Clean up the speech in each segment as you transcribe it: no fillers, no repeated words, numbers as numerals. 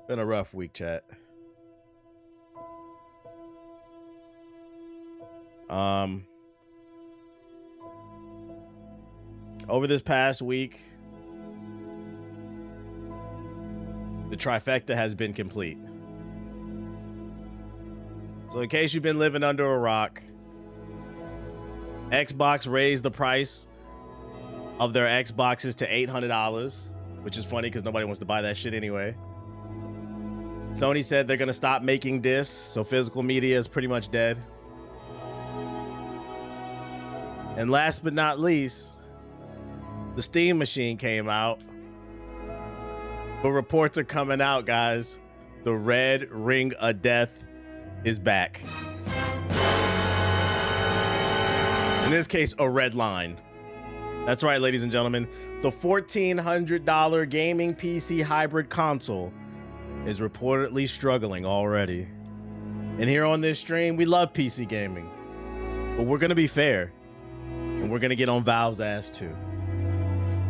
Been a rough week, chat. Over this past week, the trifecta has been complete. So in case you've been living under a rock, Xbox raised the price of their Xboxes to $800, which is funny because nobody wants to buy that shit anyway. Sony said they're going to stop making discs, so physical media is pretty much dead. And last but not least, the Steam machine came out. But reports are coming out, guys. The red ring of death is back. In this case, a red line. That's right, ladies and gentlemen. The $1,400 gaming PC hybrid console is reportedly struggling already. And here on this stream, we love PC gaming. But we're going to be fair. And we're going to get on Valve's ass too.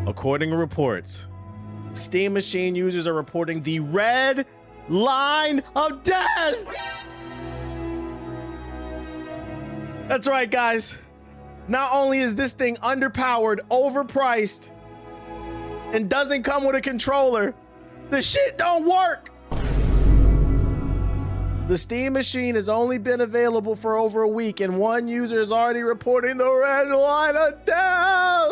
According to reports, Steam machine users are reporting the red line of death. That's right, guys. Not only is this thing underpowered, overpriced, and doesn't come with a controller, the shit don't work. The Steam machine has only been available for over a week, and one user is already reporting the red line of death.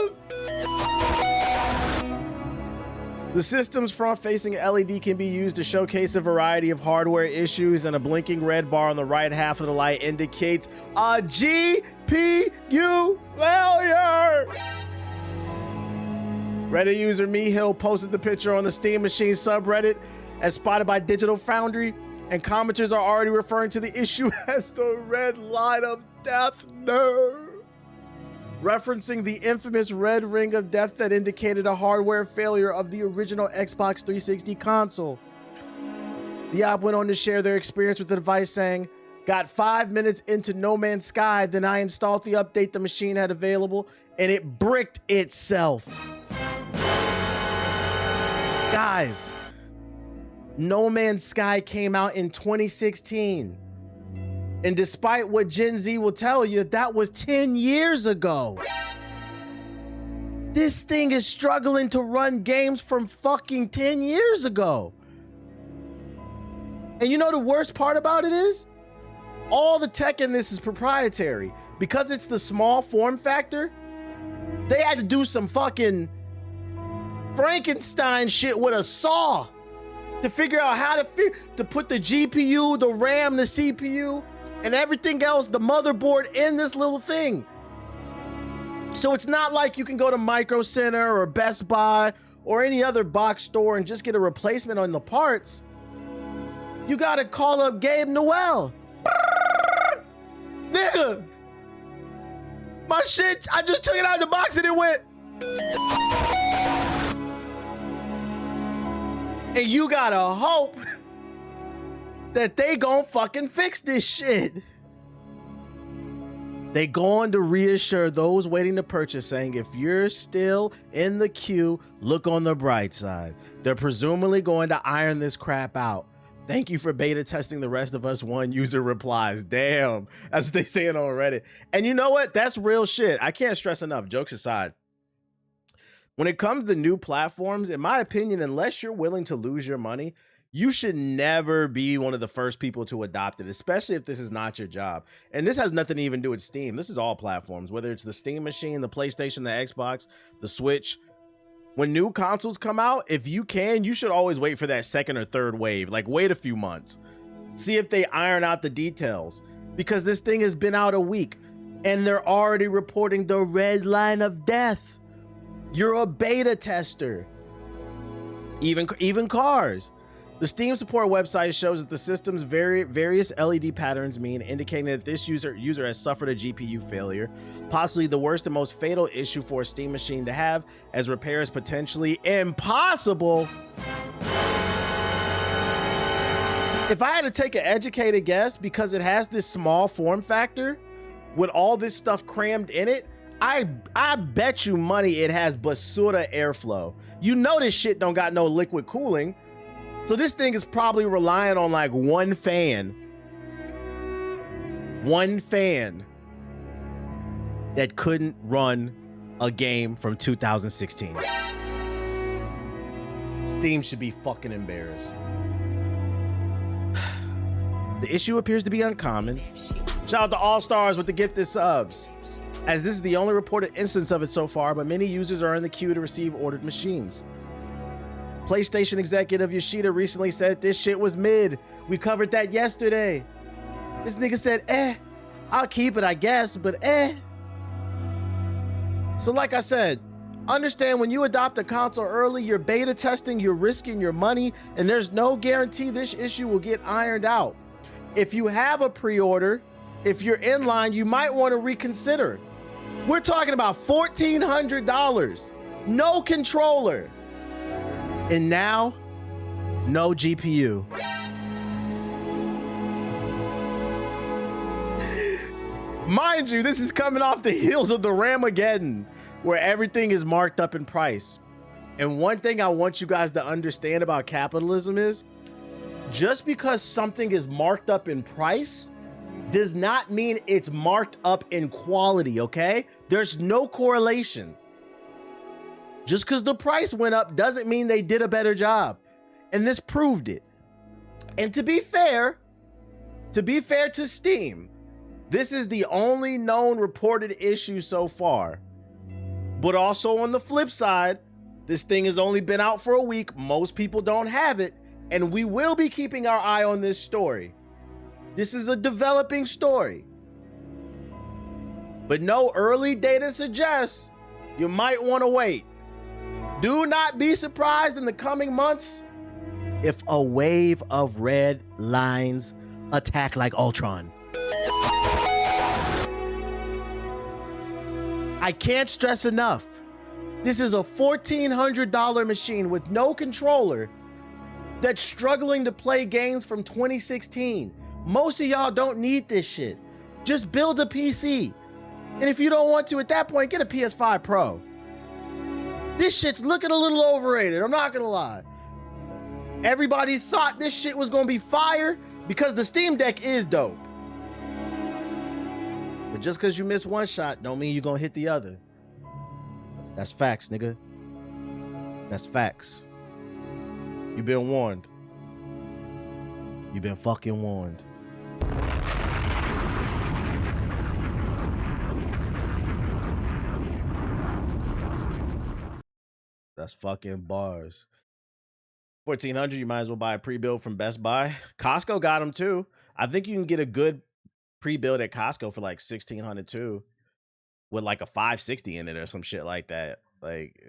The system's front-facing LED can be used to showcase a variety of hardware issues, and a blinking red bar on the right half of the light indicates a GPU failure. Reddit user Mehill posted the picture on the Steam machine subreddit as spotted by Digital Foundry, and commenters are already referring to the issue as the red line of death. No. Referencing the infamous red ring of death that indicated a hardware failure of the original Xbox 360 console. The app went on to share their experience with the device, saying, "Got 5 minutes into No Man's Sky, then I installed the update the machine had available, and it bricked itself." Guys, No Man's Sky came out in 2016. And despite what Gen Z will tell you, that was 10 years ago. This thing is struggling to run games from fucking 10 years ago. And you know the worst part about it is? All the tech in this is proprietary. Because it's the small form factor, they had to do some fucking Frankenstein shit with a saw to figure out how to put the GPU, the RAM, the CPU, and everything else, the motherboard, in this little thing. So it's not like you can go to Micro Center or Best Buy or any other box store and just get a replacement on the parts. You gotta call up Gabe Noel. Nigga, my shit, I just took it out of the box and it went. And you gotta hope that they gon' fucking fix this shit. They going to reassure those waiting to purchase, saying if you're still in the queue, look on the bright side. They're presumably going to iron this crap out. Thank you for beta testing the rest of us, one user replies. Damn, that's what they saying on Reddit. And you know what? That's real shit. I can't stress enough, jokes aside. When it comes to new platforms, in my opinion, unless you're willing to lose your money, you should never be one of the first people to adopt it, especially if this is not your job. And this has nothing to even do with Steam. This is all platforms, whether it's the Steam machine, the PlayStation, the Xbox, the Switch. When new consoles come out, if you can, you should always wait for that second or third wave. Like, wait a few months. See if they iron out the details. Because this thing has been out a week, and they're already reporting the red line of death. You're a beta tester. Even cars. The Steam support website shows that the system's various LED patterns mean indicating that this user has suffered a GPU failure, possibly the worst and most fatal issue for a Steam machine to have, as repair is potentially impossible. If I had to take an educated guess, because it has this small form factor with all this stuff crammed in it, I bet you money it has basura airflow. You know this shit don't got no liquid cooling. So this thing is probably relying on like one fan that couldn't run a game from 2016. Steam should be fucking embarrassed. The issue appears to be uncommon. Shout out to All Stars with the gifted subs, as this is the only reported instance of it so far, but many users are in the queue to receive ordered machines. PlayStation executive Yoshida recently said this shit was mid. We covered that yesterday. This nigga said, I'll keep it, I guess, but So like I said, understand when you adopt a console early, you're beta testing, you're risking your money, and there's no guarantee this issue will get ironed out. If you have a pre-order, if you're in line, you might want to reconsider. We're talking about $1,400, no controller, and now no GPU. Mind you, this is coming off the heels of the Ramageddon, where everything is marked up in price. And one thing I want you guys to understand about capitalism is, just because something is marked up in price does not mean it's marked up in quality, okay? There's no correlation. Just because the price went up doesn't mean they did a better job. And this proved it. And to be fair to Steam, this is the only known reported issue so far. But also on the flip side, this thing has only been out for a week. Most people don't have it. And we will be keeping our eye on this story. This is a developing story. But no early data suggests you might want to wait. Do not be surprised in the coming months if a wave of red lines attack like Ultron. I can't stress enough. This is a $1,400 machine with no controller that's struggling to play games from 2016. Most of y'all don't need this shit. Just build a PC. And if you don't want to at that point, get a PS5 Pro. This shit's looking a little overrated, I'm not gonna lie. Everybody thought this shit was gonna be fire because the Steam Deck is dope. But just because you miss one shot don't mean you're gonna hit the other. That's facts, nigga. That's facts. You've been warned. You've been fucking warned. That's fucking bars. 1,400, you might as well buy a pre-build from Best Buy. Costco got them too. I think you can get a good pre-build at Costco for like 1,600 too, with like a 560 in it or some shit like that. Like,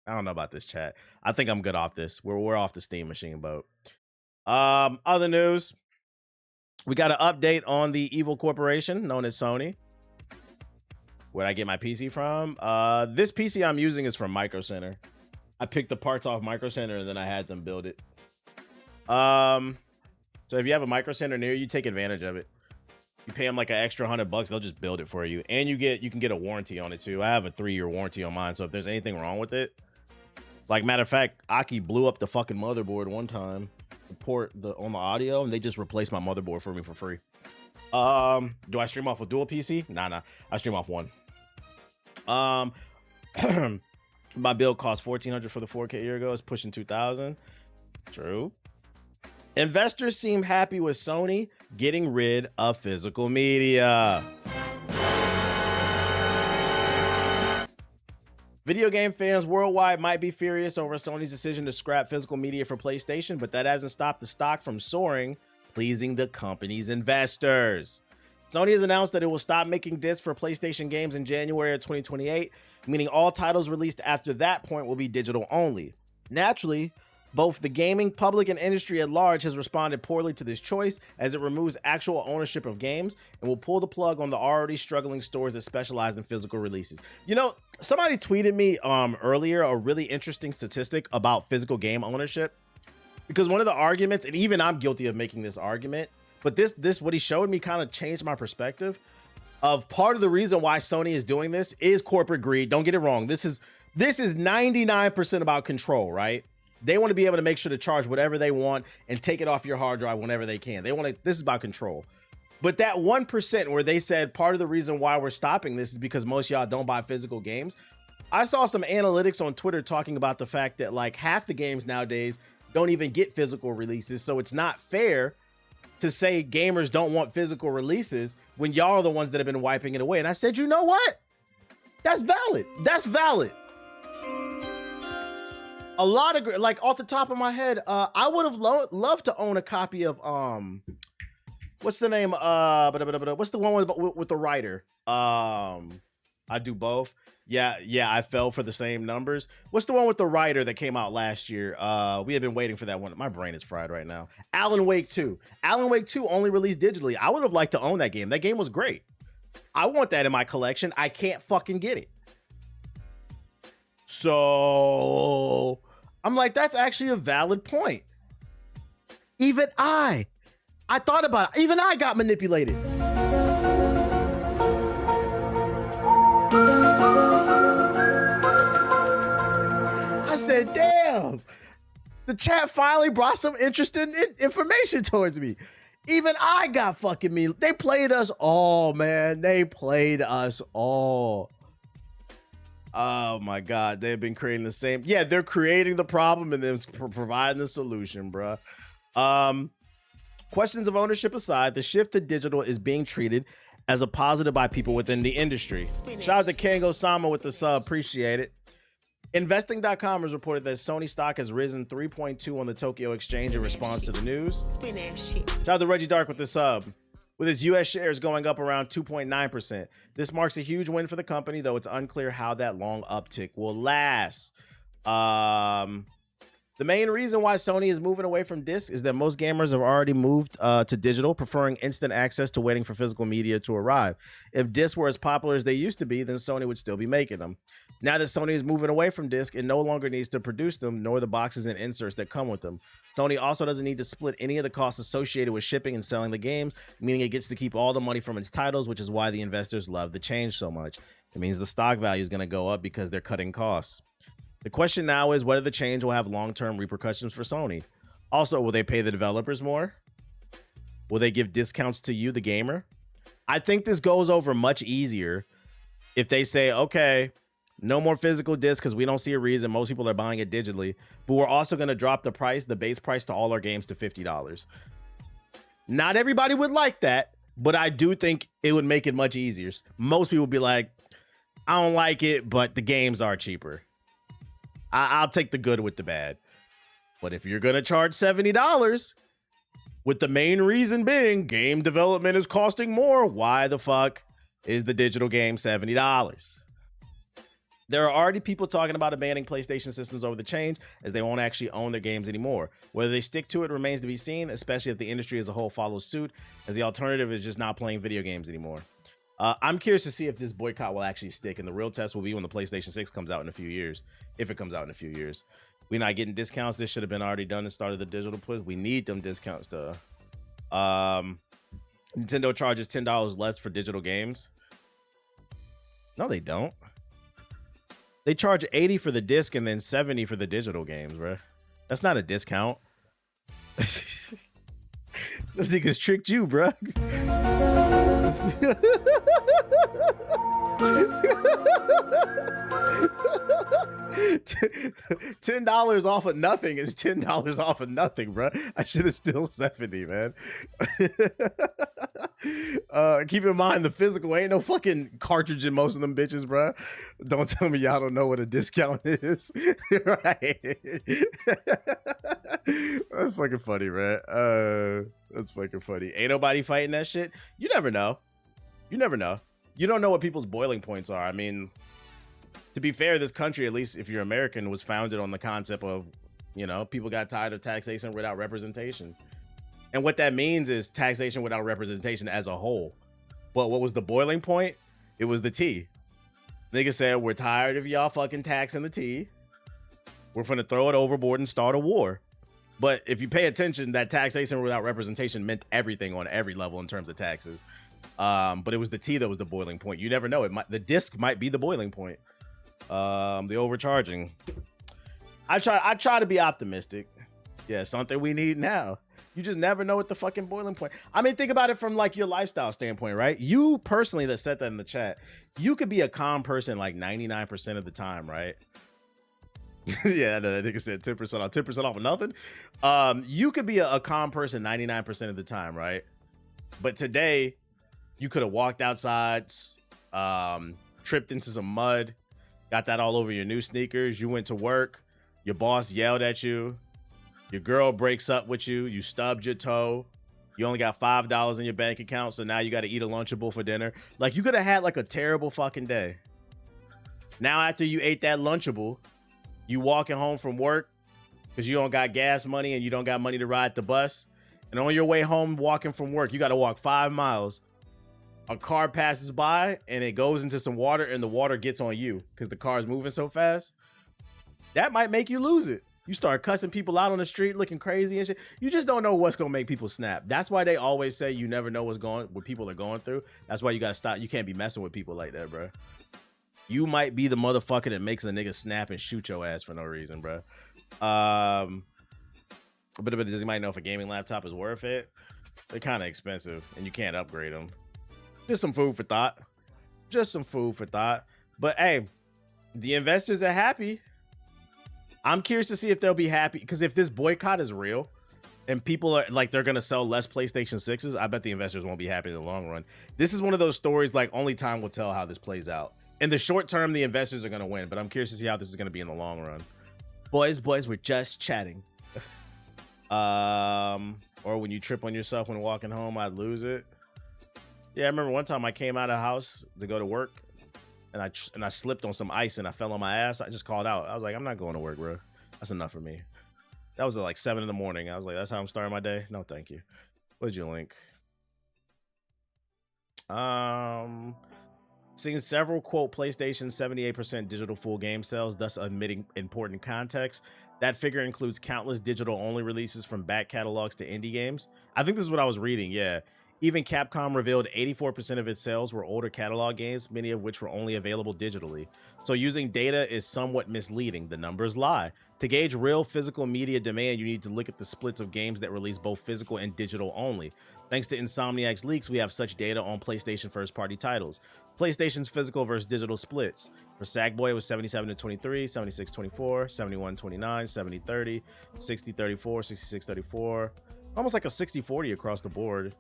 I don't know about this, chat. I think I'm good off this. We're off the Steam machine boat. Other news, we got an update on the evil corporation known as Sony. Where'd I get my PC from? This PC I'm using is from Micro Center. I picked the parts off Micro Center and then I had them build it. So if you have a Micro Center near you, take advantage of it. You pay them like an extra $100, they'll just build it for you. And you can get a warranty on it too. I have a 3-year warranty on mine, so if there's anything wrong with it, like matter of fact, Aki blew up the fucking motherboard one time, the port on the audio, and they just replaced my motherboard for me for free. Do I stream off a dual PC? Nah, I stream off one. My build cost $1,400 for the 4K a year ago. It's pushing 2,000. True. Investors seem happy with Sony getting rid of physical media. Video game fans worldwide might be furious over Sony's decision to scrap physical media for PlayStation, but that hasn't stopped the stock from soaring, pleasing the company's investors. Sony has announced that it will stop making discs for PlayStation games in January of 2028, meaning all titles released after that point will be digital only. Naturally, both the gaming public and industry at large has responded poorly to this choice, as it removes actual ownership of games and will pull the plug on the already struggling stores that specialize in physical releases. You know, somebody tweeted me earlier a really interesting statistic about physical game ownership, because one of the arguments, and even I'm guilty of making this argument, but this what he showed me kind of changed my perspective of part of the reason why Sony is doing this is corporate greed. Don't get it wrong. This is 99% about control, right? They want to be able to make sure to charge whatever they want and take it off your hard drive whenever they can. They want to, this is about control. But that 1% where they said part of the reason why we're stopping this is because most of y'all don't buy physical games. I saw some analytics on Twitter talking about the fact that like half the games nowadays don't even get physical releases. So it's not fair to say gamers don't want physical releases when y'all are the ones that have been wiping it away. And I said, you know what? That's valid. That's valid. A lot of, like, off the top of my head, I would have loved to own a copy of what's the name? What's the one with the writer? I do both. Yeah, I fell for the same numbers. What's the one with the writer that came out last year? We have been waiting for that one. My brain is fried right now. Alan Wake 2. Alan Wake 2 only released digitally. I would have liked to own that game. That game was great. I want that in my collection. I can't fucking get it. So I'm like, that's actually a valid point. Even I thought about it. Even I got manipulated. I said, damn, the chat finally brought some interesting information towards me. Even I got fucking me. They played us all, man. They played us all. Oh my God, they've been creating the same. Yeah, they're creating the problem and then providing the solution, bruh. Questions of ownership aside, the shift to digital is being treated as a positive by people within the industry. Shout out to Kango Sama with the sub, appreciate it. Investing.com has reported that Sony stock has risen 3.2 on the Tokyo Exchange in response to the news. Shout out to Reggie Dark with the sub. With its U.S. shares going up around 2.9%. This marks a huge win for the company, though it's unclear how that long uptick will last. The main reason why Sony is moving away from discs is that most gamers have already moved to digital, preferring instant access to waiting for physical media to arrive. If discs were as popular as they used to be, then Sony would still be making them. Now that Sony is moving away from disc, it no longer needs to produce them, nor the boxes and inserts that come with them. Sony also doesn't need to split any of the costs associated with shipping and selling the games, meaning it gets to keep all the money from its titles, which is why the investors love the change so much. It means the stock value is going to go up because they're cutting costs. The question now is whether the change will have long-term repercussions for Sony. Also, will they pay the developers more? Will they give discounts to you, the gamer? I think this goes over much easier if they say, okay, no more physical discs because we don't see a reason. Most people are buying it digitally, but we're also going to drop the price, the base price to all our games to $50. Not everybody would like that, but I do think it would make it much easier. Most people would be like, I don't like it, but the games are cheaper. I'll take the good with the bad. But if you're going to charge $70, with the main reason being game development is costing more, why the fuck is the digital game $70? There are already people talking about abandoning PlayStation systems over the change, as they won't actually own their games anymore. Whether they stick to it remains to be seen, especially if the industry as a whole follows suit, as the alternative is just not playing video games anymore. I'm curious to see if this boycott will actually stick, and the real test will be when the PlayStation 6 comes out in a few years, if it comes out in a few years. We're not getting discounts. This should have been already done and started the digital push. We need them discounts, though. Nintendo charges $10 less for digital games. No, they don't. They charge $80 for the disc and then $70 for the digital games, bro. That's not a discount. Those niggas tricked you, bro. $10 off of nothing is $10 off of nothing, bro. I should have still 70, man. Keep in mind the physical ain't no fucking cartridge in most of them bitches, bro. Don't tell me y'all don't know what a discount is. Right. That's fucking funny, man. That's fucking funny. Ain't nobody fighting that shit. You never know. You never know. You don't know what people's boiling points are. I mean, to be fair, this country, at least if you're American, was founded on the concept of, you know, people got tired of taxation without representation. And what that means is taxation without representation as a whole. But what was the boiling point? It was the tea. Niggas said, we're tired of y'all fucking taxing the tea. We're finna throw it overboard and start a war. But if you pay attention, that taxation without representation meant everything on every level in terms of taxes. But it was the tea that was the boiling point. You never know. The disc might be the boiling point. The overcharging. I try to be optimistic. Yeah, something we need now. You just never know what the fucking boiling point. I mean, think about it from like your lifestyle standpoint, right? You personally that said that in the chat, you could be a calm person like 99% of the time, right? Yeah, I think it said 10% off, 10% off of nothing. You could be a calm person 99% of the time, right? But today, you could have walked outside, tripped into some mud, got that all over your new sneakers. You went to work, your boss yelled at you. Your girl breaks up with you. You stubbed your toe. You only got $5 in your bank account, so now you got to eat a Lunchable for dinner. Like, you could have had like a terrible fucking day. Now, after you ate that Lunchable, you walking home from work because you don't got gas money and you don't got money to ride the bus. And on your way home, walking from work, you got to walk 5 miles. A car passes by and it goes into some water and the water gets on you because the car is moving so fast. That might make you lose it. You start cussing people out on the street, looking crazy and shit. You just don't know what's gonna make people snap. That's why they always say you never know what people are going through. That's why you gotta stop. You can't be messing with people like that, bro. You might be the motherfucker that makes a nigga snap and shoot your ass for no reason, bro. But does he might know if a gaming laptop is worth it? They're kind of expensive, and you can't upgrade them. Just some food for thought. Just some food for thought. But hey, the investors are happy. I'm curious to see if they'll be happy, because if this boycott is real and people are like, they're going to sell less PlayStation 6s, I bet the investors won't be happy in the long run. This is one of those stories, like, only time will tell how this plays out. In the short term, the investors are going to win, but I'm curious to see how this is going to be in the long run. Boys, we're just chatting. Or when you trip on yourself when walking home, I'd lose it. Yeah, I remember one time I came out of the house to go to work. And I slipped on some ice and I fell on my ass. I just called out. I was like, I'm not going to work, bro. That's enough for me. That was at like 7 in the morning. I was like, that's how I'm starting my day? No, thank you. What did you link? Seeing several, quote, PlayStation 78% digital full game sales, thus omitting important context. That figure includes countless digital-only releases from back catalogs to indie games. I think this is what I was reading, yeah. Even Capcom revealed 84% of its sales were older catalog games, many of which were only available digitally. So using data is somewhat misleading. The numbers lie. To gauge real physical media demand, you need to look at the splits of games that release both physical and digital only. Thanks to Insomniac's leaks, we have such data on PlayStation first-party titles. PlayStation's physical versus digital splits. For Sackboy, it was 77-23, 76-24, 71-29, 70-30, 60-34, 66-34. Almost like a 60-40 across the board.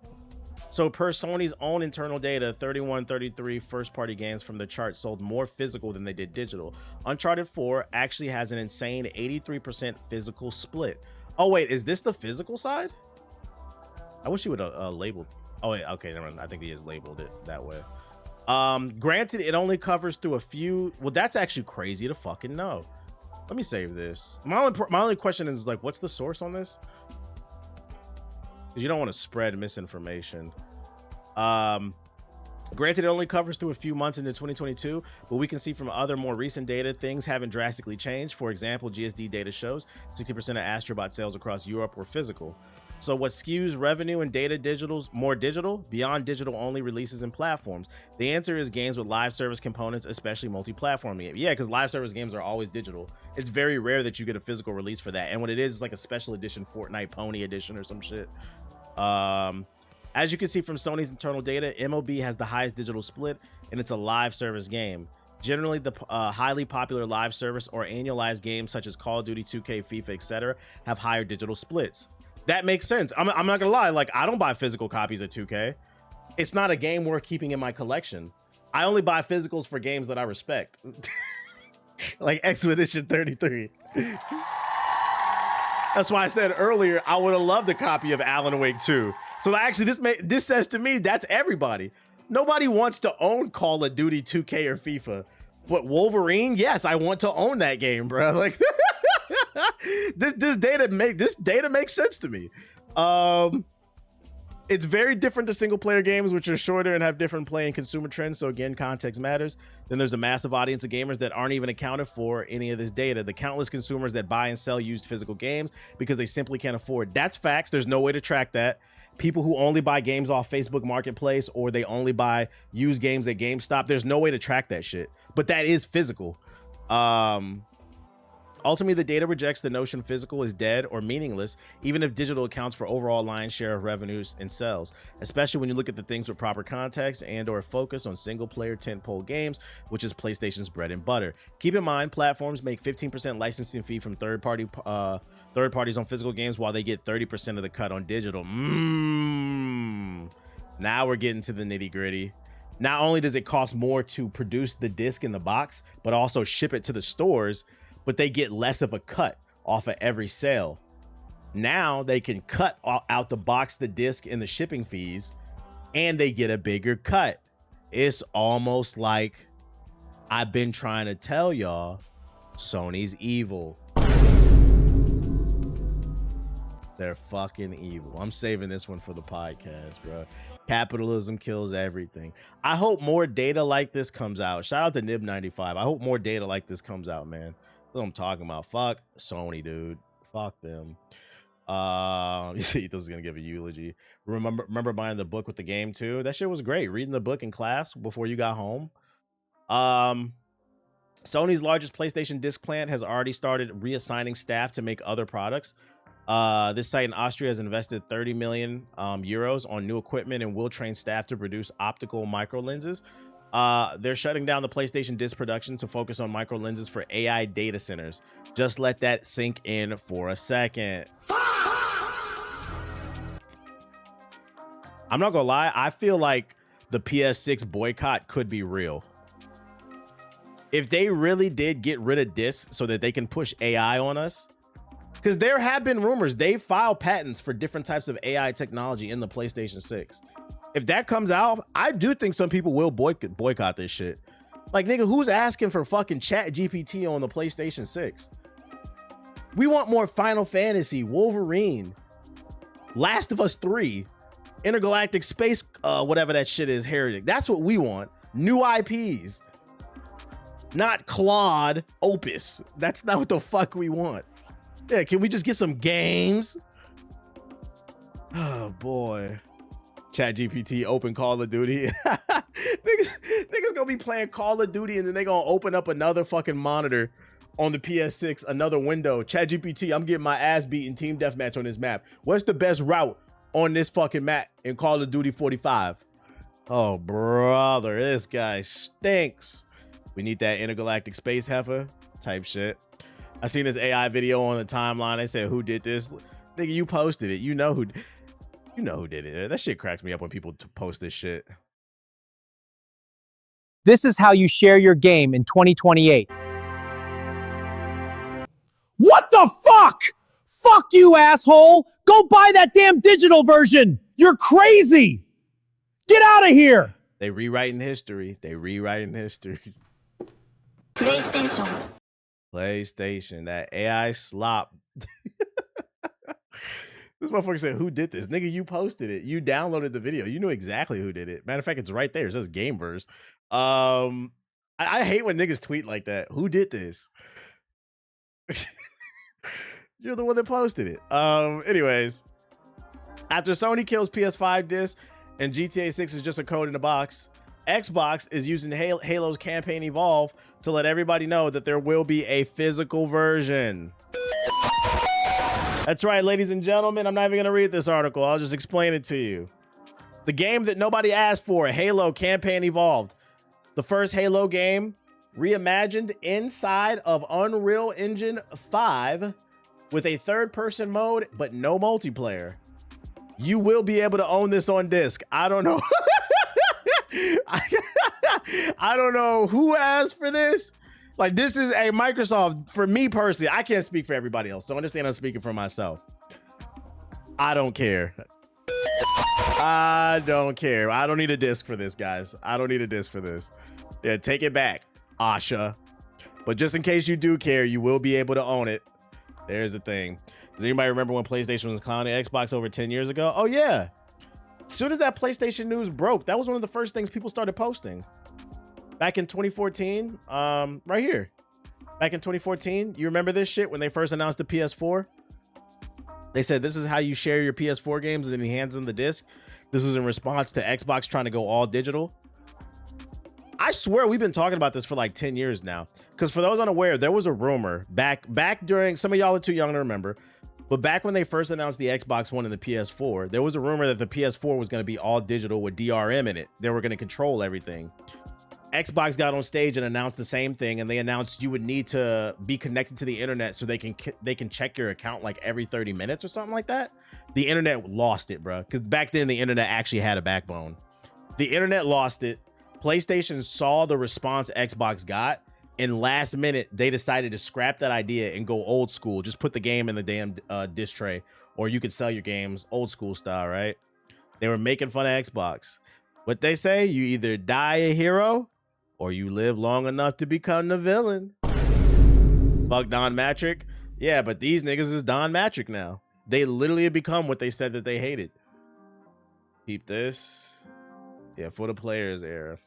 So per Sony's own internal data, 31-33 first-party games from the chart sold more physical than they did digital. Uncharted 4 actually has an insane 83% physical split. Oh wait, is this the physical side? I wish you would have labeled. Oh wait, okay, never mind. I think he has labeled it that way. Granted, it only covers through a few. Well, that's actually crazy to fucking know. Let me save this. My only question is, like, what's the source on this? Because you don't want to spread misinformation. Granted, it only covers through a few months into 2022, but we can see from other more recent data, things haven't drastically changed. For example, GSD data shows 60% of Astrobot sales across Europe were physical. So what skews revenue and data more digital, beyond digital only releases and platforms? The answer is games with live service components, especially multi-platform games. Yeah, because live service games are always digital. It's very rare that you get a physical release for that. And when it is, it's like a special edition Fortnite Pony edition or some shit. As you can see from Sony's internal data, MLB has the highest digital split, and it's a live service game. Generally, the highly popular live service or annualized games such as Call of Duty, 2K, FIFA, etc. have higher digital splits. That makes sense. I'm not gonna lie, like, I don't buy physical copies of 2K. It's not a game worth keeping in my collection. I only buy physicals for games that I respect. Like Expedition 33. That's why I said earlier, I would have loved a copy of Alan Wake 2. So actually, this says to me, that's everybody. Nobody wants to own Call of Duty, 2K, or FIFA. But Wolverine, yes, I want to own that game, bro. Like, this data makes sense to me. It's very different to single player games, which are shorter and have different play and consumer trends. So again, context matters. Then there's a massive audience of gamers that aren't even accounted for any of this data. The countless consumers that buy and sell used physical games because they simply can't afford. That's facts. There's no way to track that. People who only buy games off Facebook Marketplace, or they only buy used games at GameStop. There's no way to track that shit, but that is physical. Ultimately, the data rejects the notion physical is dead or meaningless, even if digital accounts for overall lion's share of revenues and sales, especially when you look at the things with proper context and or focus on single-player tentpole games, which is PlayStation's bread and butter. Keep in mind, platforms make 15% licensing fee from third parties on physical games, while they get 30% of the cut on digital. Now we're getting to the nitty-gritty. Not only does it cost more to produce the disc in the box, but also ship it to the stores, but they get less of a cut off of every sale. Now they can cut out the box, the disc, and the shipping fees, and they get a bigger cut. It's almost like I've been trying to tell y'all, Sony's evil. They're fucking evil. I'm saving this one for the podcast, bro. Capitalism kills everything. I hope more data like this comes out. Shout out to Nib95. I hope more data like this comes out, man. That's what I'm talking about. Fuck Sony, dude. Fuck them. Ethos is gonna give a eulogy. Remember buying the book with the game too? That shit was great. Reading the book in class before you got home. Sony's largest PlayStation disc plant has already started reassigning staff to make other products. This site in Austria has invested 30 million euros on new equipment and will train staff to produce optical micro lenses. They're shutting down the PlayStation disc production to focus on micro lenses for AI data centers. Just let that sink in for a second. I'm not gonna lie, I feel like the PS6 boycott could be real. If they really did get rid of discs so that they can push AI on us, because there have been rumors they file patents for different types of AI technology in the PlayStation 6. If that comes out, I do think some people will boycott this shit. Like, nigga, who's asking for fucking Chat GPT on the PlayStation 6? We want more Final Fantasy, Wolverine, Last of Us 3, Intergalactic Space, whatever that shit is, Heretic. That's what we want. New IPs. Not Claude Opus. That's not what the fuck we want. Yeah, can we just get some games? Oh, boy. Chat GPT open Call of Duty. niggas gonna be playing Call of Duty and then they gonna open up another fucking monitor on the PS6, another window. Chat GPT, I'm getting my ass beat in team deathmatch on this map. What's the best route on this fucking map in Call of Duty 45? Oh, brother, this guy stinks. We need that intergalactic space heifer type shit. I seen this AI video on the timeline. They said, who did this? Nigga, you posted it. You know who did it. That shit cracks me up when people post this shit. This is how you share your game in 2028. What the fuck? Fuck you, asshole! Go buy that damn digital version! You're crazy! Get out of here! They rewriting history. They rewriting history. PlayStation, that AI slop. This motherfucker said, who did this? Nigga, you posted it. You downloaded the video. You knew exactly who did it. Matter of fact, it's right there. It says Gameverse. I hate when niggas tweet like that. Who did this? You're the one that posted it. Anyways, after Sony kills PS5 disc and GTA 6 is just a code in a box, Xbox is using Halo's campaign Evolve to let everybody know that there will be a physical version. That's right, ladies and gentlemen. I'm not even going to read this article. I'll just explain it to you. The game that nobody asked for, Halo Campaign Evolved. The first Halo game reimagined inside of Unreal Engine 5 with a third-person mode, but no multiplayer. You will be able to own this on disc. I don't know. I don't know who asked for this. Like, this is a Microsoft, for me personally. I can't speak for everybody else, so understand I'm speaking for myself. I don't care. I don't care. I don't need a disc for this, guys. I don't need a disc for this. Yeah, take it back, Asha. But just in case you do care, you will be able to own it. There's the thing. Does anybody remember when PlayStation was clowning Xbox over 10 years ago? Oh, yeah. As soon as that PlayStation news broke, that was one of the first things people started posting. Back in 2014, right here. Back in 2014, you remember this shit when they first announced the PS4? They said, this is how you share your PS4 games, and then he hands them the disc. This was in response to Xbox trying to go all digital. I swear we've been talking about this for like 10 years now. Because for those unaware, there was a rumor back during, some of y'all are too young to remember, but back when they first announced the Xbox One and the PS4, there was a rumor that the PS4 was going to be all digital with DRM in it. They were going to control everything. Xbox got on stage and announced the same thing, and they announced you would need to be connected to the internet so they can check your account like every 30 minutes or something like that. The internet lost it, bro, because back then the internet actually had a backbone. The internet lost it. PlayStation saw the response Xbox got, and last minute they decided to scrap that idea and go old school. Just put the game in the damn disc tray, or you could sell your games old school style, right? They were making fun of Xbox. What they say, you either die a hero or you live long enough to become the villain. Fuck Don Matrick. Yeah, but these niggas is Don Matrick now. They literally have become what they said that they hated. Keep this. Yeah, for the players era.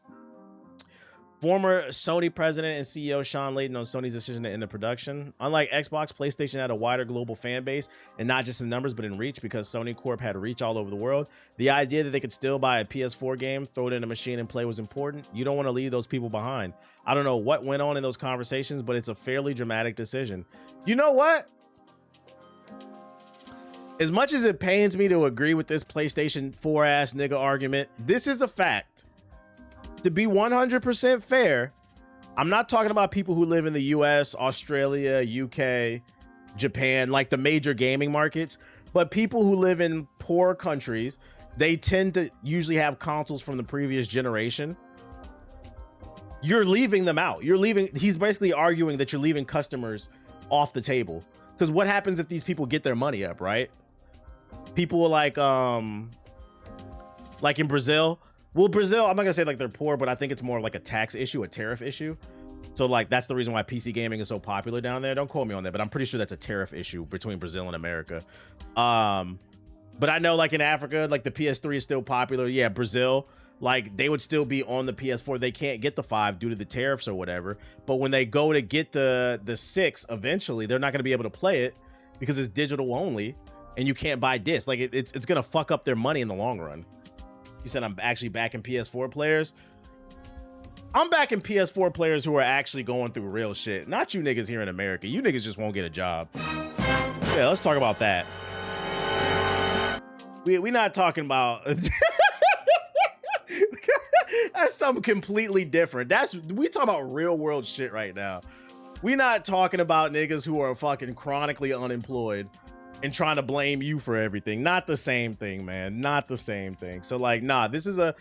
Former Sony president and CEO Sean Layden on Sony's decision to end the production. Unlike Xbox, PlayStation had a wider global fan base, and not just in numbers, but in reach, because Sony Corp had reach all over the world. The idea that they could still buy a PS4 game, throw it in a machine, and play was important. You don't want to leave those people behind. I don't know what went on in those conversations, but it's a fairly dramatic decision. You know what? As much as it pains me to agree with this PlayStation 4 ass nigga argument, this is a fact. To be 100% fair, I'm not talking about people who live in the US, Australia, UK, Japan, like the major gaming markets, but people who live in poor countries. They tend to usually have consoles from the previous generation. You're leaving them out. You're leaving. He's basically arguing that you're leaving customers off the table. Because what happens if these people get their money up, right? People like in Brazil. Well, Brazil, I'm not gonna say like they're poor, but I think it's more like a tax issue, a tariff issue. So like that's the reason why PC gaming is so popular down there. Don't quote me on that, but I'm pretty sure that's a tariff issue between Brazil and America. But I know like in Africa, like the PS3 is still popular. Yeah, Brazil, like they would still be on the PS4. They can't get the 5 due to the tariffs or whatever. But when they go to get the 6 eventually, they're not gonna be able to play it because it's digital only and you can't buy discs. Like it's gonna fuck up their money in the long run. You said I'm actually backing PS4 players. I'm backing PS4 players who are actually going through real shit. Not you niggas here in America. You niggas just won't get a job. Yeah, let's talk about that. We not talking about... That's something completely different. We talking about real world shit right now. We not talking about niggas who are fucking chronically unemployed and trying to blame you for everything. Not the same thing, man. Not the same thing. So like, nah, this is a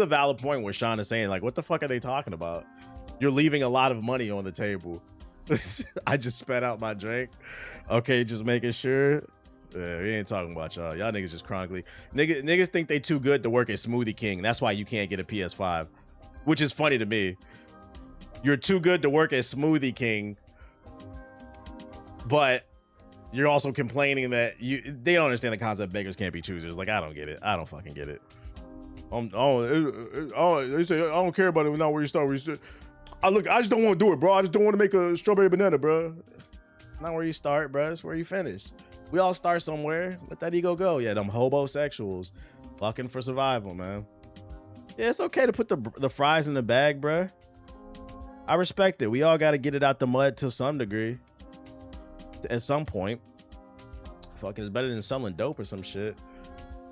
valid point where Sean is saying like, what the fuck are they talking about? You're leaving a lot of money on the table. I just spat out my drink. Okay, just making sure. Yeah, we ain't talking about y'all. Y'all niggas just chronically. Niggas think they too good to work at Smoothie King. That's why you can't get a PS5. Which is funny to me. You're too good to work at Smoothie King. But you're also complaining that they don't understand the concept beggars can't be choosers. Like, I don't get it. I don't fucking get it. They say, I don't care about it. Not where you start. I just don't want to do it, bro. I just don't want to make a strawberry banana, bro. Not where you start, bro. It's where you finish. We all start somewhere. Let that ego go. Yeah, them hobosexuals. Fucking for survival, man. Yeah, it's okay to put the fries in the bag, bro. I respect it. We all got to get it out the mud to some degree. At some point. Fucking is better than selling dope or some shit.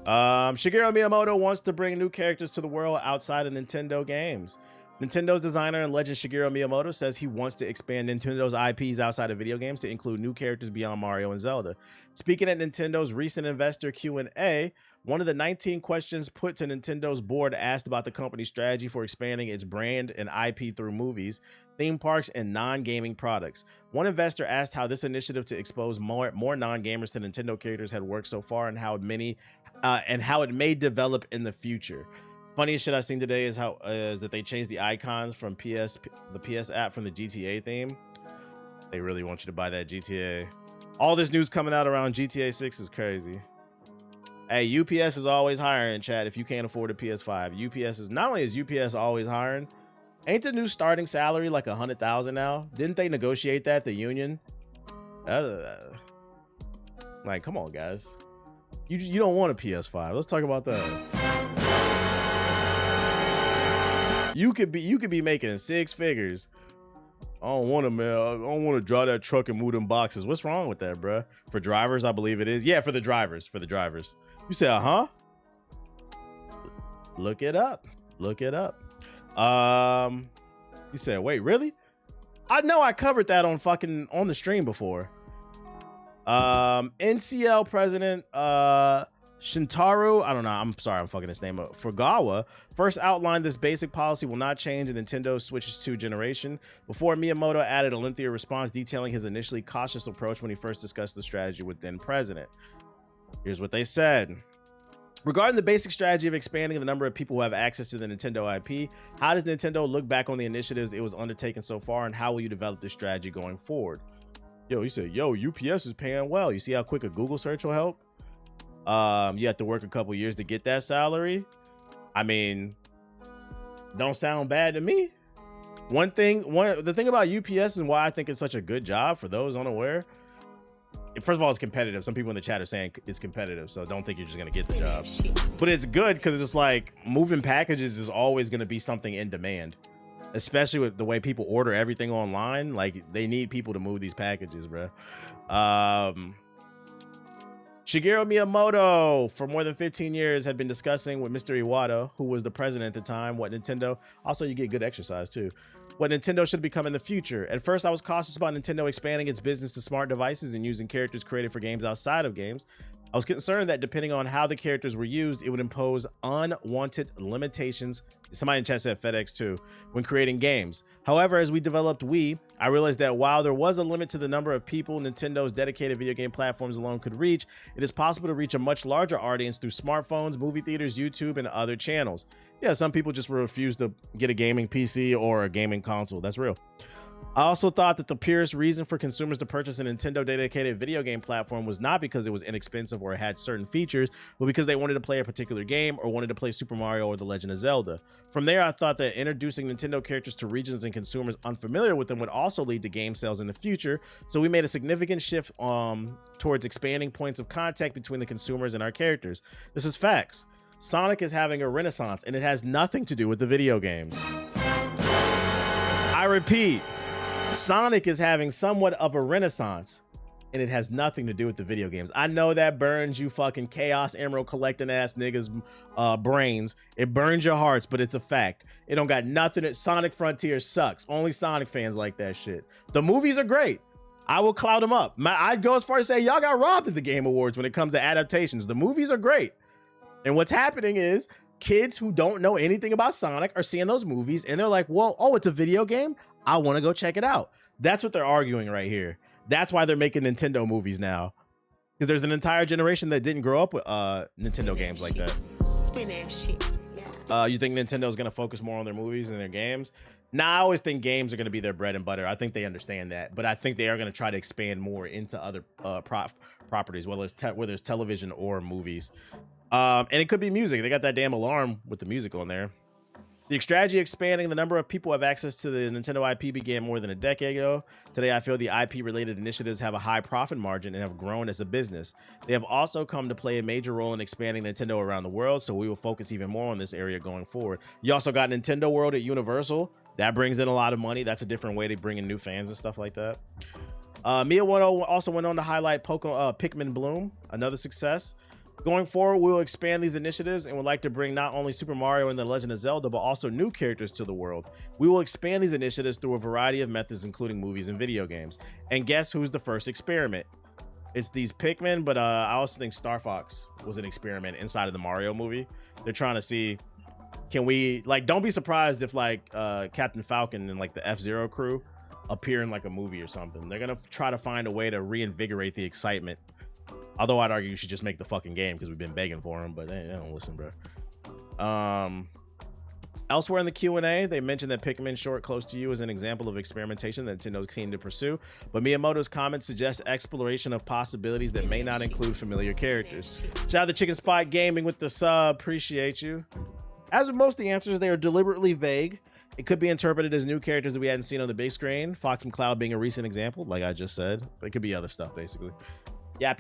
Shigeru Miyamoto wants to bring new characters to the world outside of Nintendo games. Nintendo's designer and legend Shigeru Miyamoto says he wants to expand Nintendo's IPs outside of video games to include new characters beyond Mario and Zelda. Speaking at Nintendo's recent investor Q&A, one of the 19 questions put to Nintendo's board asked about the company's strategy for expanding its brand and IP through movies, theme parks, and non-gaming products. One investor asked how this initiative to expose more non-gamers to Nintendo characters had worked so far and how it may develop in the future. Funniest shit I've seen today is that they changed the icons from the PS app from the GTA theme. They really want you to buy that GTA. All this news coming out around GTA 6 is crazy. Hey, UPS is always hiring, chat, if you can't afford a PS5. UPS is not only is UPS always hiring, ain't the new starting salary like $100,000 now? Didn't they negotiate that, the union? Like, come on, guys. You don't want a PS5. Let's talk about that. You could be making 6 figures. I don't want to, man. I don't want to draw that truck and move them boxes. What's wrong with that, bruh? For drivers, I believe it is. Yeah, for the drivers. For the drivers. You say, huh? Look it up. Look it up. You said, wait, really? I know I covered that on the stream before. NCL president Shintaro, I don't know, I'm sorry, I'm fucking his name up. Furukawa first outlined this basic policy will not change in Nintendo Switch's 2 generation, before Miyamoto added a lengthier response detailing his initially cautious approach when he first discussed the strategy with then president. Here's what they said. Regarding the basic strategy of expanding the number of people who have access to the Nintendo IP, how does Nintendo look back on the initiatives it was undertaking so far, and how will you develop this strategy going forward? Yo, you said, yo, UPS is paying well. You see how quick a Google search will help? You have to work a couple years to get that salary. I mean, don't sound bad to me. The thing about UPS and why I think it's such a good job for those unaware, first of all, it's competitive. Some people in the chat are saying it's competitive, so don't think you're just gonna get the job. But it's good because it's like moving packages is always gonna be something in demand, especially with the way people order everything online. Like, they need people to move these packages, bro. Shigeru Miyamoto, for more than 15 years, had been discussing with Mr. Iwata, who was the president at the time, what Nintendo, also you get good exercise too, what Nintendo should become in the future. At first, I was cautious about Nintendo expanding its business to smart devices and using characters created for games outside of games. I was concerned that depending on how the characters were used, it would impose unwanted limitations. Somebody in chat said FedEx too, when creating games. However, as we developed Wii, I realized that while there was a limit to the number of people Nintendo's dedicated video game platforms alone could reach, it is possible to reach a much larger audience through smartphones, movie theaters, YouTube, and other channels. Yeah, some people just refuse to get a gaming PC or a gaming console. That's real. I also thought that the purest reason for consumers to purchase a Nintendo dedicated video game platform was not because it was inexpensive or it had certain features, but because they wanted to play a particular game or wanted to play Super Mario or The Legend of Zelda. From there, I thought that introducing Nintendo characters to regions and consumers unfamiliar with them would also lead to game sales in the future, so we made a significant shift towards expanding points of contact between the consumers and our characters. This is facts. Sonic is having a renaissance, and it has nothing to do with the video games. I repeat, Sonic is having somewhat of a renaissance, and it has nothing to do with the video games. I know that burns you fucking Chaos Emerald collecting ass niggas brains. It burns your hearts, but it's a fact. It don't got nothing. Sonic Frontier sucks. Only Sonic fans like that shit. The movies are great. I will cloud them up. I'd go as far as say y'all got robbed at the Game Awards when it comes to adaptations. The movies are great. And what's happening is kids who don't know anything about Sonic are seeing those movies and they're like, well, oh, it's a video game? I want to go check it out. That's what they're arguing right here. That's why they're making Nintendo movies now. Because there's an entire generation that didn't grow up with Nintendo games like that. You think Nintendo's going to focus more on their movies and their games? Nah, I always think games are going to be their bread and butter. I think they understand that. But I think they are going to try to expand more into other properties, whether it's television or movies. And it could be music. They got that damn alarm with the music on there. The strategy expanding the number of people who have access to the Nintendo IP began more than a decade ago. Today, I feel the IP-related initiatives have a high profit margin and have grown as a business. They have also come to play a major role in expanding Nintendo around the world, so we will focus even more on this area going forward. You also got Nintendo World at Universal. That brings in a lot of money. That's a different way to bring in new fans and stuff like that. Miyamoto also went on to highlight Pikmin Bloom, another success. Going forward, we will expand these initiatives and would like to bring not only Super Mario and The Legend of Zelda, but also new characters to the world. We will expand these initiatives through a variety of methods, including movies and video games. And guess who's the first experiment? It's these Pikmin, but I also think Star Fox was an experiment inside of the Mario movie. They're trying to see, can we, like, don't be surprised if, like, Captain Falcon and, like, the F-Zero crew appear in, like, a movie or something. They're going to try to find a way to reinvigorate the excitement. Although I'd argue you should just make the fucking game because we've been begging for them, but they don't listen, bro. Elsewhere in the Q&A, they mentioned that Pikmin Short Close to You is an example of experimentation that Nintendo keen to pursue, but Miyamoto's comments suggest exploration of possibilities that may not include familiar characters. Shout out to Chicken Spot Gaming with the sub. Appreciate you. As with most of the answers, they are deliberately vague. It could be interpreted as new characters that we hadn't seen on the big screen. Fox and Cloud being a recent example, like I just said. But it could be other stuff, basically. Yap.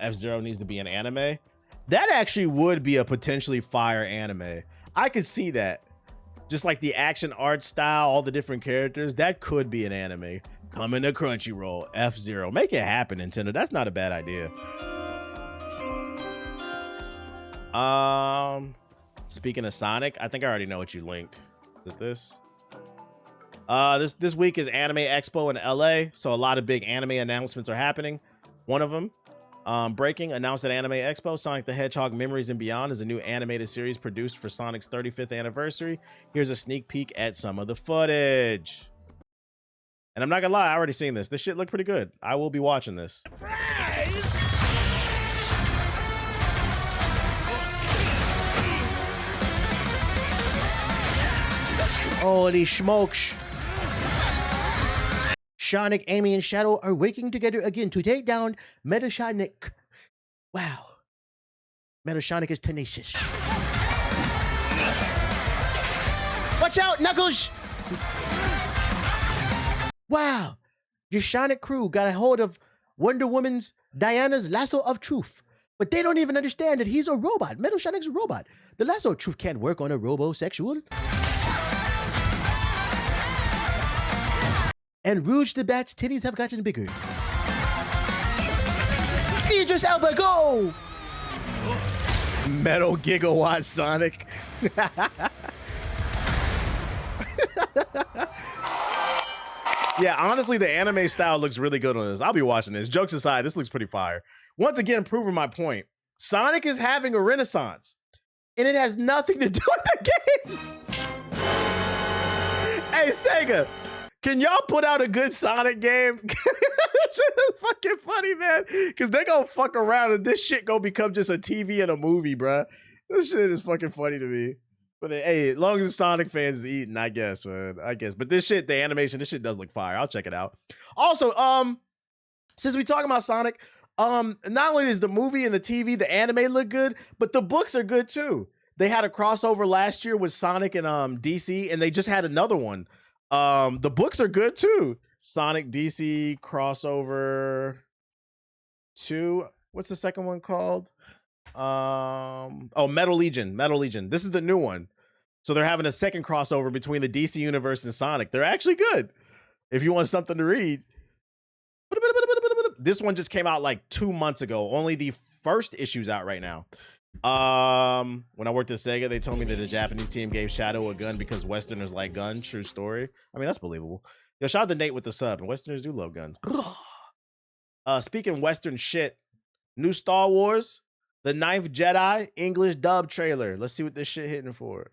F-Zero needs to be an anime. That actually would be a potentially fire anime. I could see that. Just like the action art style, all the different characters, that could be an anime. Coming to Crunchyroll, F-Zero. Make it happen, Nintendo. That's not a bad idea. Speaking of Sonic, I think I already know what you linked. Is it this? This week is Anime Expo in LA, so a lot of big anime announcements are happening. One of them, breaking, announced at Anime Expo, Sonic the Hedgehog Memories and Beyond is a new animated series produced for Sonic's 35th anniversary. Here's a sneak peek at some of the footage. And I'm not gonna lie, I already seen this. This shit looked pretty good. I will be watching this. Holy smokes. Sonic, Amy, and Shadow are working together again to take down Metasonic. Wow. Metasonic is tenacious. Watch out, Knuckles! Wow. Your Sonic crew got a hold of Wonder Woman's Diana's lasso of truth. But they don't even understand that he's a robot. Metasonic's a robot. The lasso of truth can't work on a robosexual. And Rouge the Bat's titties have gotten bigger. Idris Elba, go! Metal Gigawatt Sonic. Yeah, honestly, the anime style looks really good on this. I'll be watching this. Jokes aside, this looks pretty fire. Once again, proving my point. Sonic is having a renaissance, and it has nothing to do with the games. Hey, Sega, can y'all put out a good Sonic game? This shit is fucking funny, man. Because they gonna fuck around and this shit gonna become just a TV and a movie, bruh. This shit is fucking funny to me. But hey, as long as the Sonic fans is eating, I guess, man. I guess. But this shit, the animation, this shit does look fire. I'll check it out. Also, since we talking about Sonic, not only does the movie and the TV, the anime look good, but the books are good too. They had a crossover last year with Sonic and DC, and they just had another one. The books are good too. Sonic DC crossover 2. What's the second one called? Metal Legion. This is the new one. So they're having a second crossover between the DC universe and Sonic. They're actually good if you want something to read. This one just came out like 2 months ago. Only the first issue's out right now. When I worked at Sega, they told me that the Japanese team gave Shadow a gun because Westerners like guns. True story. I mean, that's believable. Yo, shout out to Nate with the sub, and Westerners do love guns. Speaking Western shit, new Star Wars, The Ninth Jedi, English dub trailer. Let's see what this shit hitting for.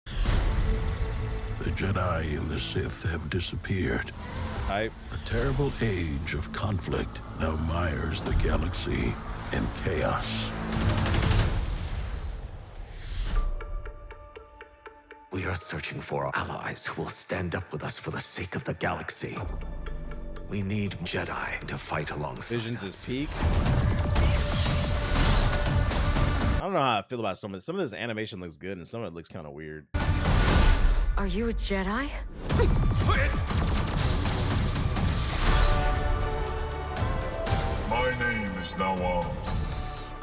The Jedi and the Sith have disappeared. Type. A terrible age of conflict now mires the galaxy in chaos. We are searching for allies who will stand up with us for the sake of the galaxy. We need Jedi to fight alongside Visions us. is peak. I don't know how I feel about some of this. Some of this animation looks good and some of it looks kind of weird. Are you a Jedi? My name is Nawam.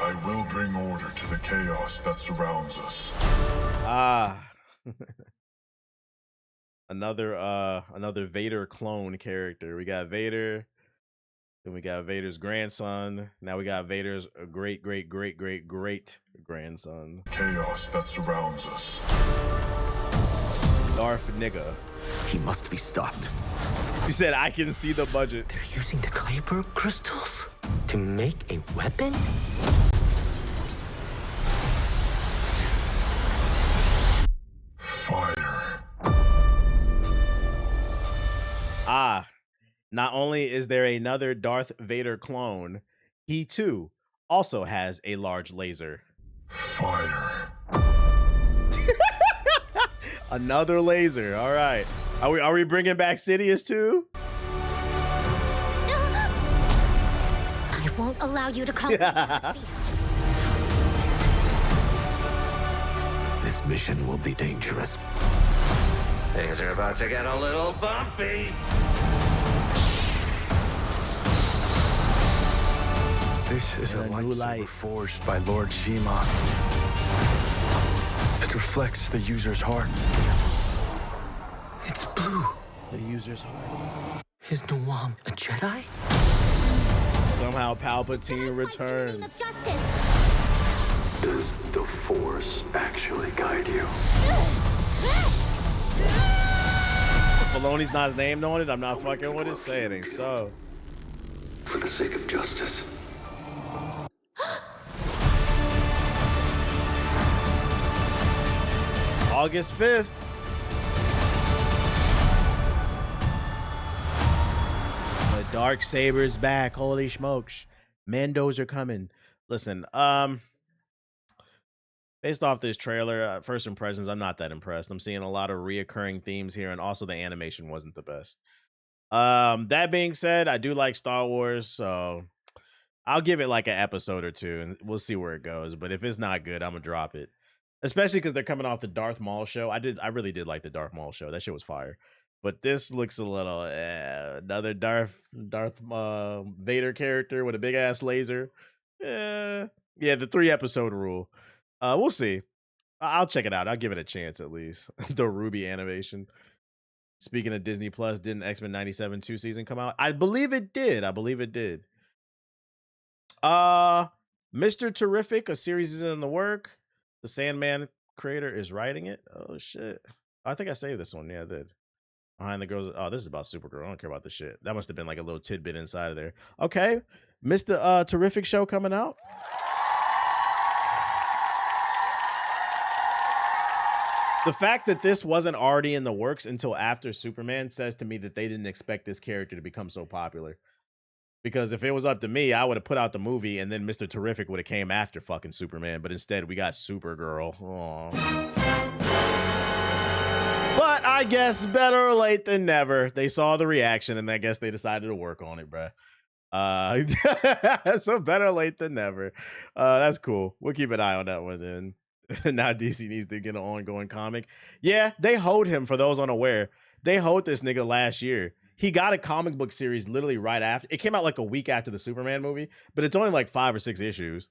I will bring order to the chaos that surrounds us. Another Vader clone character. We got Vader, then we got Vader's grandson. Now we got Vader's great grandson. Chaos that surrounds us. Darth nigga. He must be stopped. He said, I can see the budget. They're using the Kyber crystals to make a weapon? Fire. Not only is there another Darth Vader clone, he too also has a large laser. Fire. Another laser. All right. Are we bringing back Sidious too? I won't allow you to come. This mission will be dangerous. Things are about to get a little bumpy. This is a new lightsaber light. forged by Lord Shima. The It reflects the user's heart. It's blue. The user's heart. Is Noam a Jedi? Somehow Palpatine returned. Does the Force actually guide you? Filoni's not named on it. I'm not fucking with it. Say it ain't so. For the sake of justice. August 5th. The Dark Saber's back. Holy smokes. Mandos are coming. Listen, based off this trailer, first impressions, I'm not that impressed. I'm seeing a lot of reoccurring themes here, and also the animation wasn't the best. That being said, I do like Star Wars, so I'll give it like an episode or two, and we'll see where it goes. But if it's not good, I'm gonna drop it. Especially because they're coming off the Darth Maul show. I really did like the Darth Maul show. That shit was fire. But this looks a little another Darth Vader character with a big ass laser. Yeah, the 3-episode rule. We'll see. I'll check it out. I'll give it a chance at least. The Ruby animation. Speaking of Disney Plus, didn't X-Men 97 2 season come out? I believe it did. Mr. Terrific, a series is in the work. The Sandman creator is writing it. Oh shit. I think I saved this one. Yeah, I did. Behind the Girls. Oh, this is about Supergirl. I don't care about this shit. That must have been like a little tidbit inside of there. Okay. Mr. Terrific show coming out. The fact that this wasn't already in the works until after Superman says to me that they didn't expect this character to become so popular. Because if it was up to me, I would have put out the movie and then Mr. Terrific would have came after fucking Superman. But instead, we got Supergirl. Aww. But I guess better late than never. They saw the reaction and I guess they decided to work on it, bruh. So better late than never. That's cool. We'll keep an eye on that one then. Now DC needs to get an ongoing comic. Yeah, they hoed him, for those unaware. They hoed this nigga last year. He got a comic book series literally right after. It came out like a week after the Superman movie, but it's only like 5 or 6 issues.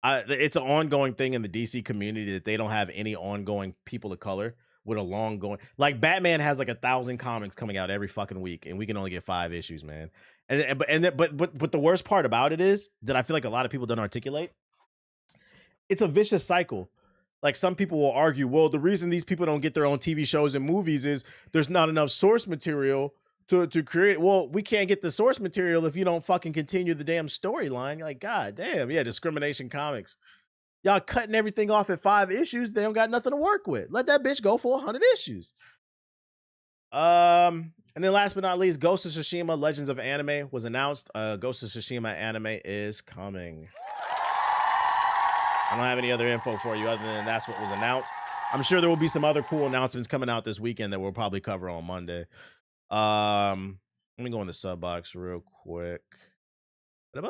It's an ongoing thing in the DC community that they don't have any ongoing people of color with a long going. Like Batman has like 1,000 comics coming out every fucking week, and we can only get 5 issues, man. But the worst part about it is that I feel like a lot of people don't articulate. It's a vicious cycle. Like some people will argue, well, the reason these people don't get their own TV shows and movies is there's not enough source material to create. Well, we can't get the source material if you don't fucking continue the damn storyline. You're like, God damn, yeah, discrimination comics. Y'all cutting everything off at 5 issues. They don't got nothing to work with. Let that bitch go for 100 issues. And then last but not least, Ghost of Tsushima Legends of Anime was announced. Ghost of Tsushima anime is coming. I don't have any other info for you other than that's what was announced. I'm sure there will be some other cool announcements coming out this weekend that we'll probably cover on Monday. Let me go in the sub box real quick. That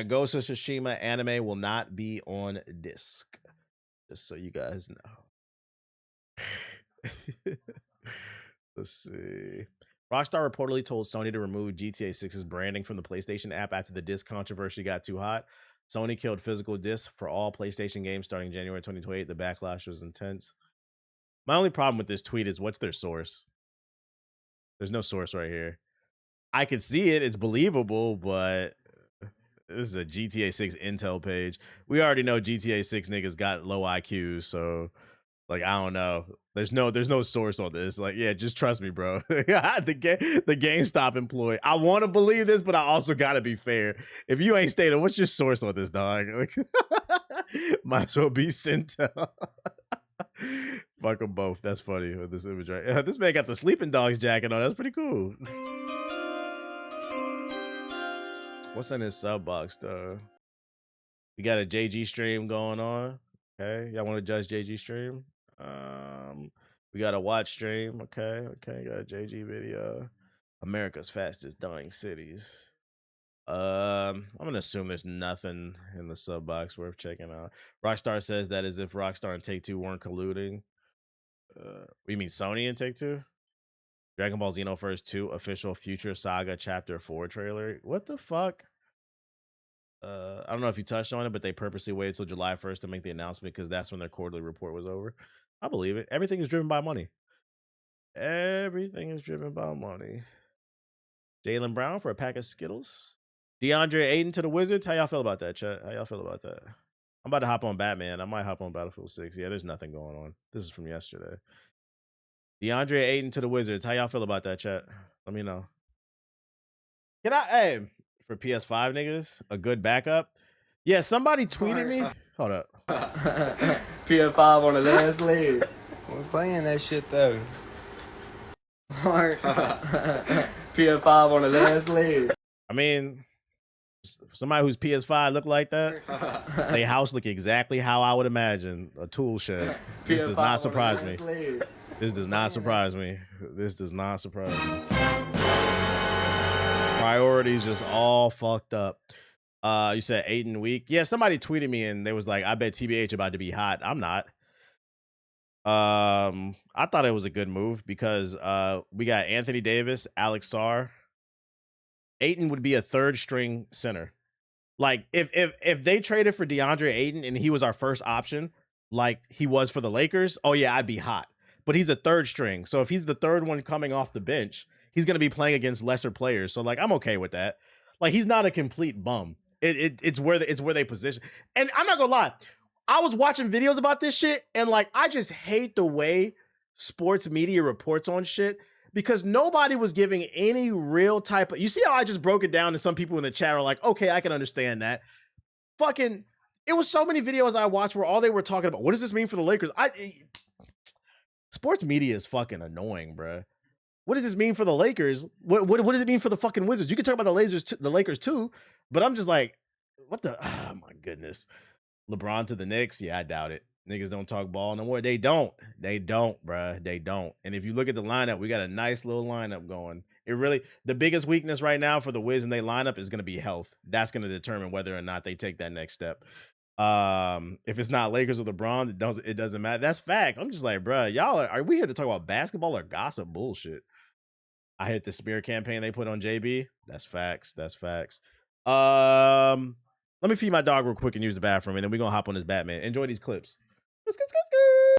Ghost of Tsushima anime will not be on disc. Just so you guys know. Let's see. Rockstar reportedly told Sony to remove GTA 6's branding from the PlayStation app after the disc controversy got too hot. Sony killed physical discs for all PlayStation games starting January 2028. The backlash was intense. My only problem with this tweet is what's their source? There's no source right here. I could see it. It's believable, but this is a GTA 6 Intel page. We already know GTA 6 niggas got low IQs, so like I don't know. There's no source on this. Like, yeah, just trust me, bro. the GameStop employee. I want to believe this, but I also gotta be fair. If you ain't stated, what's your source on this, dog? Like, might as well be Cintel. Fuck them both. That's funny with this image, right? This man got the Sleeping Dogs jacket on. That's pretty cool. What's in his sub box, though? We got a JG stream going on. Okay, y'all want to judge JG stream? We got a watch stream. Okay, got a JG video. America's fastest dying cities. I'm gonna assume there's nothing in the sub box worth checking out. Rockstar says that as if Rockstar and Take-Two weren't colluding. You mean Sony and Take-Two? Dragon Ball Xenoverse 2 official Future Saga Chapter 4 trailer. What the fuck? I don't know if you touched on it, but they purposely waited till July 1st to make the announcement because that's when their quarterly report was over. I believe it. Everything is driven by money. Everything is driven by money. Jaylen Brown for a pack of Skittles. DeAndre Ayton to the Wizards. How y'all feel about that, chat? How y'all feel about that? I'm about to hop on Batman. I might hop on Battlefield 6. Yeah, there's nothing going on. This is from yesterday. DeAndre Ayton to the Wizards. How y'all feel about that, chat? Let me know. Can I, hey, for PS5 niggas, a good backup? Yeah, somebody tweeted me. Hold up. PS5 on the last leg. We're playing that shit though. PS5 on the last leg. I mean, somebody whose PS5 look like that, they house look exactly how I would imagine a tool shed. This does not surprise me. This does not surprise me. This does not surprise me. Priorities just all fucked up. You said Ayton week. Yeah, somebody tweeted me and they was like, I bet TBH about to be hot. I'm not. I thought it was a good move because we got Anthony Davis, Alex Sarr. Ayton would be a third string center. Like if they traded for DeAndre Ayton and he was our first option, like he was for the Lakers, oh yeah, I'd be hot. But he's a third string. So if he's the third one coming off the bench, he's gonna be playing against lesser players. So like I'm okay with that. Like he's not a complete bum. It's where they position. And I'm not gonna lie, I was watching videos about this shit, and like I just hate the way sports media reports on shit because nobody was giving any real type of. You see how I just broke it down, and some people in the chat are like, "Okay, I can understand that." Fucking, it was so many videos I watched where all they were talking about, what does this mean for the Lakers? Sports media is fucking annoying, bruh. What does this mean for the Lakers? What does it mean for the fucking Wizards? You can talk about the Lakers too, but I'm just like, what the? Oh my goodness. LeBron to the Knicks? Yeah, I doubt it. Niggas don't talk ball no more. They don't, bruh. They don't. And if you look at the lineup, we got a nice little lineup going. It really, the biggest weakness right now for the Wiz and they lineup is going to be health. That's going to determine whether or not they take that next step. If it's not Lakers or LeBron, it doesn't matter. That's facts. I'm just like, bruh, y'all are we here to talk about basketball or gossip bullshit? I hit the smear campaign they put on JB. That's facts. That's facts. Let me feed my dog real quick and use the bathroom, and then we're gonna hop on this Batman. Enjoy these clips. Let's go.